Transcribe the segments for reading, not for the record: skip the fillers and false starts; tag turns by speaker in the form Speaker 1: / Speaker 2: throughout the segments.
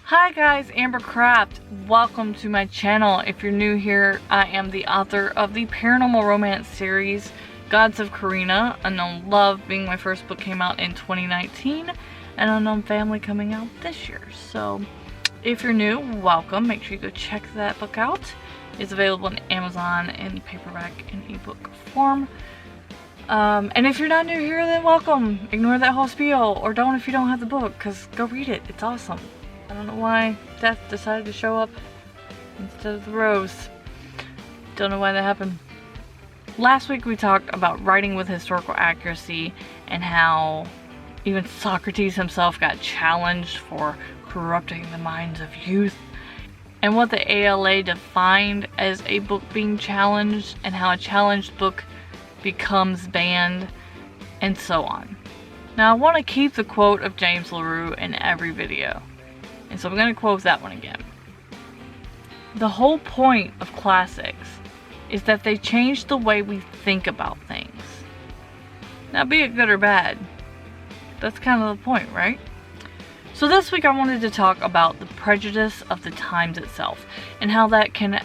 Speaker 1: Hi guys, Amber Craft. Welcome to my channel. If you're new here, I am the author of the paranormal romance series Gods of Karina. Unknown Love being my first book, came out in 2019, and Unknown Family coming out this year. So if you're new, welcome. Make sure you go check that book out. It's available on Amazon in paperback and ebook form. And if you're not new here, then welcome. Ignore that whole spiel, or don't if you don't have the book, because go read it. It's awesome. I don't know why Death decided to show up instead of the Rose. Don't know why that happened. Last week we talked about writing with historical accuracy and how even Socrates himself got challenged for corrupting the minds of youth, and what the ALA defined as a book being challenged, and how a challenged book becomes banned, and so on. Now I want to keep the quote of James LaRue in every video, and so I'm going to quote that one again. The whole point of classics is that they change the way we think about things. Now, be it good or bad, that's kind of the point, right? So this week I wanted to talk about the prejudice of the times itself, and how that can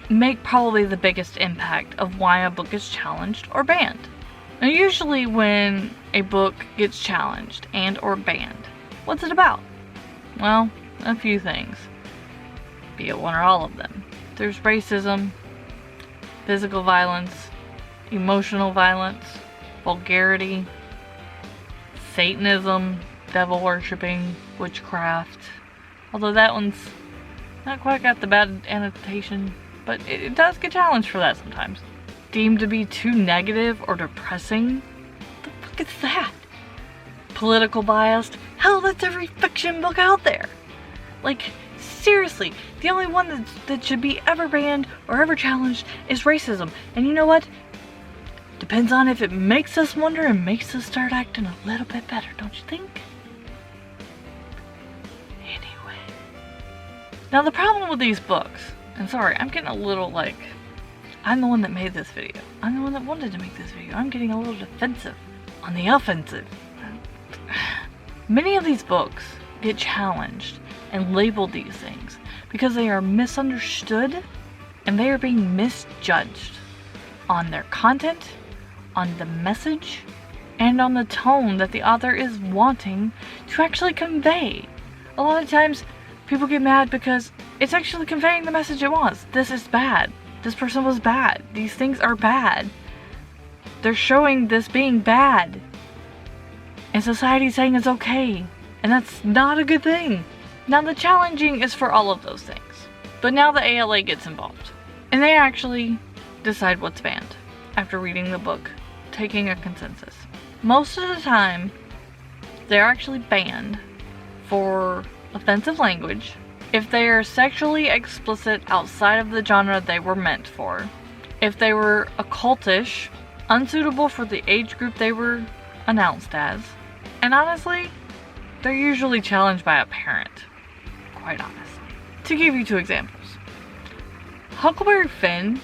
Speaker 1: make probably the biggest impact of why a book is challenged or banned. Now, usually when a book gets challenged and or banned, what's it about? Well, a few things, be it one or all of them. There's racism, physical violence, emotional violence, vulgarity, Satanism, devil worshipping, witchcraft, although that one's not quite got the bad annotation, but it does get challenged for that sometimes. Deemed to be too negative or depressing? What the fuck is that? Political biased? Hell, that's every fiction book out there. Like, seriously, the only one that should be ever banned or ever challenged is racism. And you know what? Depends on if it makes us wonder and makes us start acting a little bit better, don't you think? Anyway. Now the problem with these books, and sorry, I'm getting a little like, I'm the one that made this video. I'm the one that wanted to make this video. I'm getting a little defensive on the offensive. Many of these books get challenged and labeled these things because they are misunderstood and they are being misjudged on their content, on the message, and on the tone that the author is wanting to actually convey. A lot of times people get mad because it's actually conveying the message it wants. This is bad. This person was bad. These things are bad. They're showing this being bad, and society's saying it's okay, and that's not a good thing. Now the challenging is for all of those things, but now the ALA gets involved, and they actually decide what's banned after reading the book, taking a consensus. Most of the time, they're actually banned for offensive language, if they are sexually explicit outside of the genre they were meant for, if they were occultish, unsuitable for the age group they were announced as, and honestly, they're usually challenged by a parent, quite honestly. To give you two examples, Huckleberry Finn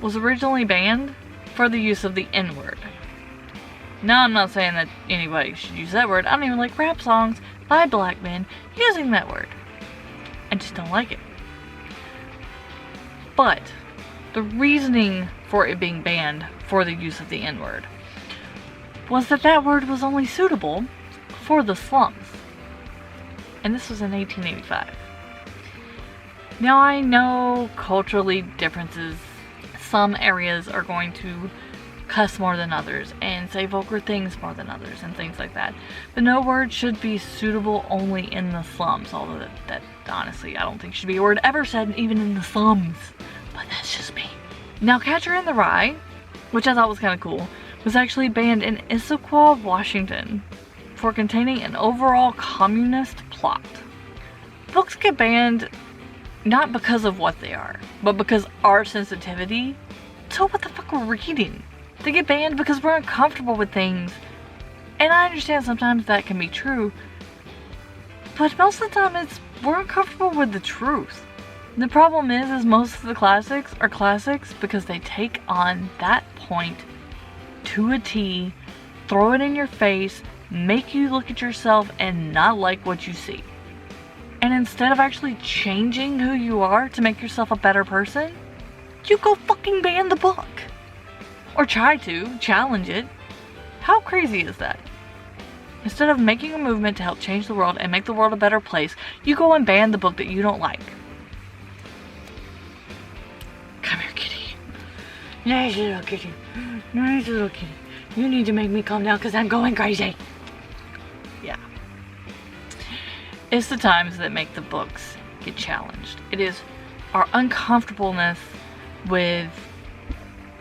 Speaker 1: was originally banned for the use of the N-word. Now, I'm not saying that anybody should use that word. I don't even like rap songs by black men using that word. I just don't like it. But the reasoning for it being banned for the use of the N-word was that that word was only suitable for the slums. And this was in 1885. Now, I know culturally differences. Some areas are going to cuss more than others and say vulgar things more than others and things like that. But no word should be suitable only in the slums, although that honestly I don't think should be a word ever said even in the slums. But that's just me. Now, Catcher in the Rye, which I thought was kind of cool, was actually banned in Issaquah, Washington for containing an overall communist plot. Books get banned not because of what they are, but because our sensitivity to what the fuck we're reading. They get banned because we're uncomfortable with things. And I understand sometimes that can be true, but most of the time we're uncomfortable with the truth. The problem is most of the classics are classics because they take on that point to a T, throw it in your face, make you look at yourself and not like what you see. And instead of actually changing who you are to make yourself a better person, you go fucking ban the book. Or try to, challenge it. How crazy is that? Instead of making a movement to help change the world and make the world a better place, you go and ban the book that you don't like. Come here, kitty. Nice little kitty. Nice little kitty. You need to make me calm down because I'm going crazy. Yeah. It's the times that make the books get challenged. It is our uncomfortableness with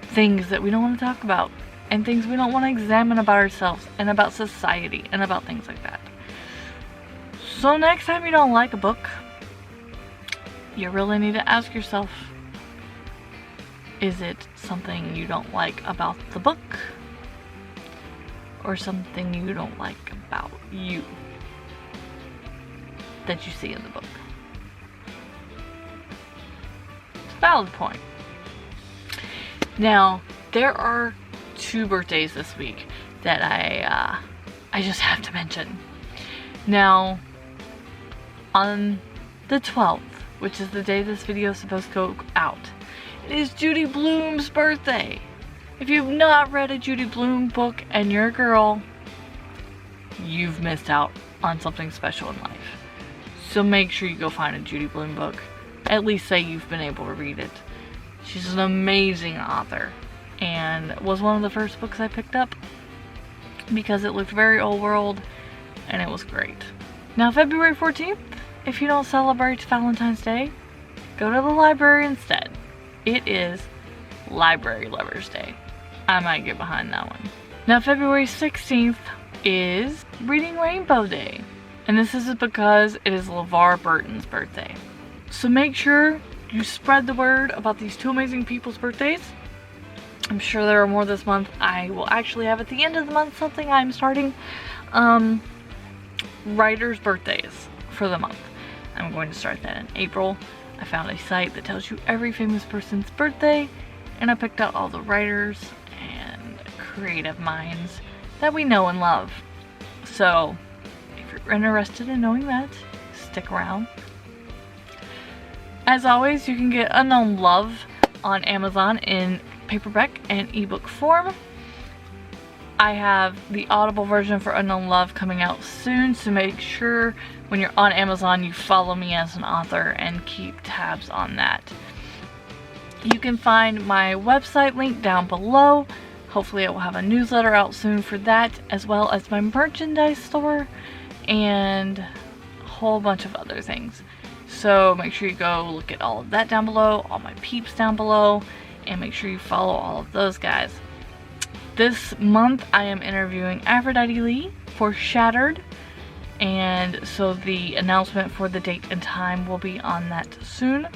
Speaker 1: things that we don't want to talk about and things we don't want to examine about ourselves and about society and about things like that. So next time you don't like a book, you really need to ask yourself, is it something you don't like about the book or something you don't like about you that you see in the book? It's a valid point. Now, there are 2 birthdays this week that I just have to mention. Now, on the 12th, which is the day this video is supposed to go out, it is Judy Blume's birthday. If you've not read a Judy Blume book and you're a girl, you've missed out on something special in life. So make sure you go find a Judy Blume book. At least say you've been able to read it. She's an amazing author and was one of the first books I picked up because it looked very old world and it was great. Now, February 14th, if you don't celebrate Valentine's Day, go to the library instead. It is Library Lovers Day. I might get behind that one. Now, February 16th is Reading Rainbow Day. And this is because it is LeVar Burton's birthday. So make sure you spread the word about these 2 amazing people's birthdays. I'm sure there are more this month. I will actually have at the end of the month something I'm starting. Writers' birthdays for the month. I'm going to start that in April. I found a site that tells you every famous person's birthday, and I picked out all the writers and creative minds that we know and love. So if you're interested in knowing that, stick around. As always, you can get Unknown Love on Amazon in paperback and ebook form. I have the Audible version for Unknown Love coming out soon, so make sure when you're on Amazon you follow me as an author and keep tabs on that. You can find my website link down below. Hopefully I will have a newsletter out soon for that, as well as my merchandise store and a whole bunch of other things. So make sure you go look at all of that down below, all my peeps down below, and make sure you follow all of those guys. This month I am interviewing Aphrodite Lee for Shattered, and so the announcement for the date and time will be on that soon.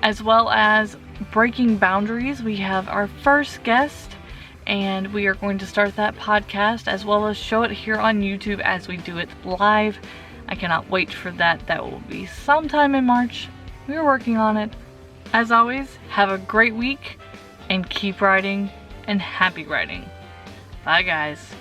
Speaker 1: As well as Breaking Boundaries, we have our first guest, and we are going to start that podcast as well as show it here on YouTube as we do it live. I cannot wait for that. That will be sometime in March. We're working on it. As always, have a great week and keep writing and happy writing. Bye guys.